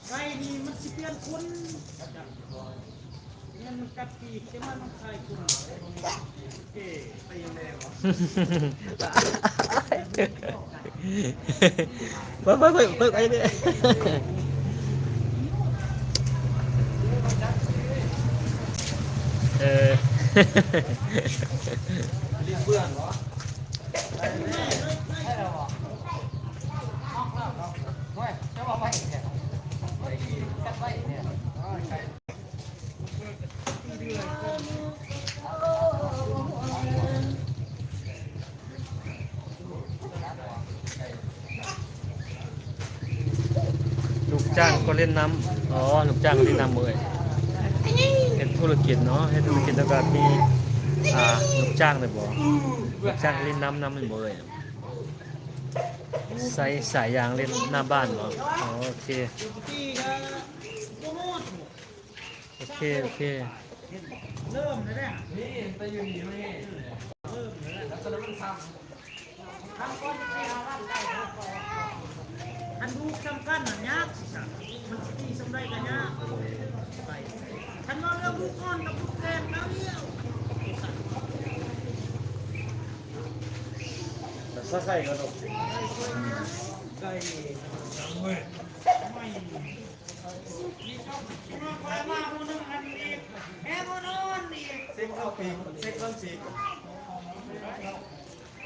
ไก่นี่มันสิเปลี่ยนคนมันกัดปีกใช่ไหมมันใส่คนเก๋ไปยังไงวะเพิ่งไอ้เนี่ยเออเบื่อเหรอจะบอกไปเนี่ยจัดไปเนี่ย ลูกจ้างก็เล่นน้ำอ๋อลูกจ้างเล่นน้ำเลยเห็นธุรกิจเนาะเห็นธุรกิจแล้วก็มีลูกจ้างเลยบ่ลูกจ้างเล่นน้ำเลยบ่เลยใส่สายยางเล่นหน้าบ้านบ่อ๋อโอเคโอเคโอเค เริ่มเลยเนี่ย นี่ไปยืนอยู่นี่เริ่มเลยแล้วตอนนั้นมันทำก้อนจะไปเอาร่างกายอันดูจำกันน่ะยากสิสัมันสิตีสำไรกันยากไปฉันว่าเรื่องลูกก้อนกับลูกแกนแล้วเนี่ย แต่ใส่กระดก ไก่ไม่มาคนนึงอันนี้แม่คนนู้นนี่ เซ็กเข้าปีกเซ็กเข้าปีก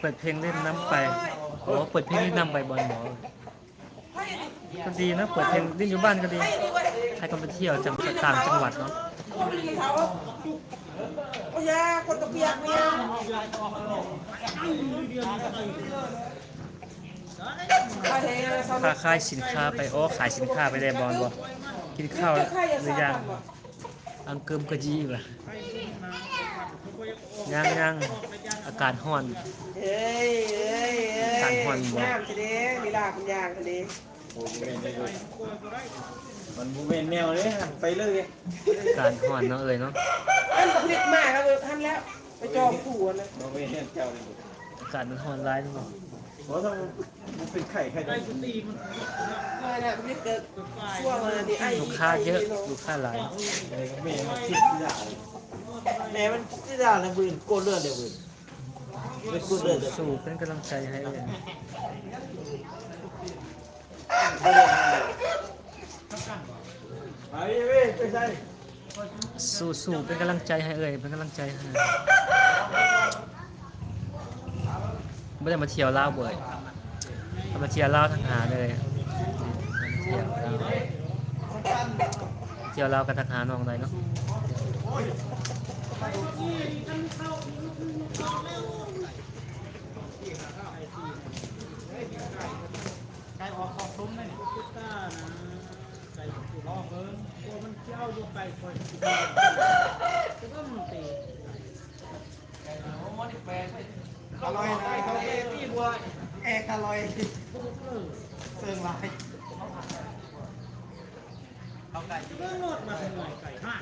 เปิดเพลงเล่นน้ำไปอ๋อเปิดเพลงเล่นน้ำไปบอลหมอก็ดีนะเปิดเพลงเล่นอยู่บ้านก็ดีใครก็ไปเที่ยวต่างจังหวัดเนาะ โอ้ยาคนตะเปียกเนี่ย ค่าขายสินค้าไปอ๋อขายสินค้าไปได้บอลบ่กินข้าวหรือยังอังเกิมก็จีว่ะยังอากาศร้อน เอ้ยงามทีเดียวลีลาคุณยางทีเดียว โอ้โหมันบูเมนแนวเลยไปเลย อากาศร้อนเนาะเอ่ยเนาะ อันผลิตมากแล้วท่านแล้วไปจองผัวนะ บูเมนเจ้าเลย อากาศมันร้อนร้ายเนาะ เพราะถ้ามันเป็นไข่ไข่ ไก่ตีมัน ไม่ได้ผลิตเกิดช่วงนี้ไอ้ ลูกค้าเยอะลูกค้าหลาย เมนมันคิดยาก แม่มันที่ด่าเลยบืนโกนเลือดเลยบืนเป็นโกนเลือดเลย สู้เป็นกำลังใจให้เอ่ย ไปเว้ยไปใส่ สู้เป็นกำลังใจให้เอ่ยเป็นกำลังใจให้ไม่ได้มาเที่ยวลาวบ่อยมาเที่ยวลาวทางหาเลยเที่ยวลาวกันทางหาน้องได้เนาะ ไก่ออกขอบซุ้มเลยนี่ต้านะไก่ถูกล้อเพิ่มตัวมันเจ้ายกไก่คอยกินจะต้องตี อร่อยนะเขาเอ้พี่บัวแอกอร่อยเสื่องลายเอาไก่ เมื่อโนดมาเป็นไก่ห้า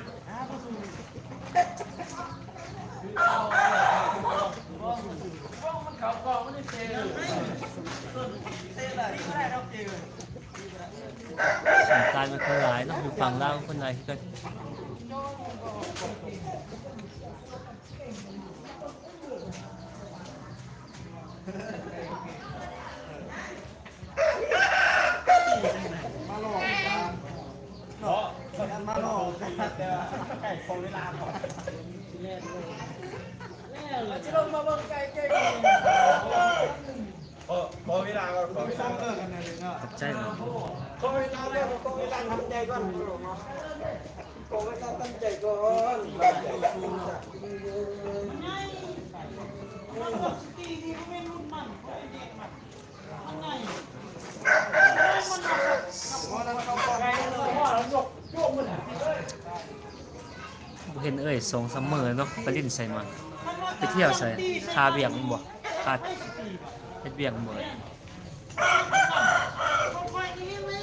มันเขากองมันได้เตะเตะอะไรไม่ได้เราเตะ สงกรานต์มันคนหลายเนาะอยู่ฝั่งลาวคนหลายก็ มาหลอกกันเนาะมาหลอกกันแต่ไก่คงเวลาก่อน แล่เลยแล่เลย จะลงมาเบิ่งไก่ไก่ ขอเวลาก่อนขอเวลาเลิกกันเลยเนาะ ขอบใจมัน ขอเวลาเลิกขอเวลาทำใจก่อนขอเวลาตั้งใจก่อน มันบอกสตีดีก็ไม่รุ่นมันไอ้เด็กมันมันไงมันเอา เห็นเอ่ยสองซัมเมอร์เนาะไปเล่นใส่มันไปเที่ยวใส่คาเบียงมันบ่คาเฮ็ดเบียงบ่ เอาไปนี่เลย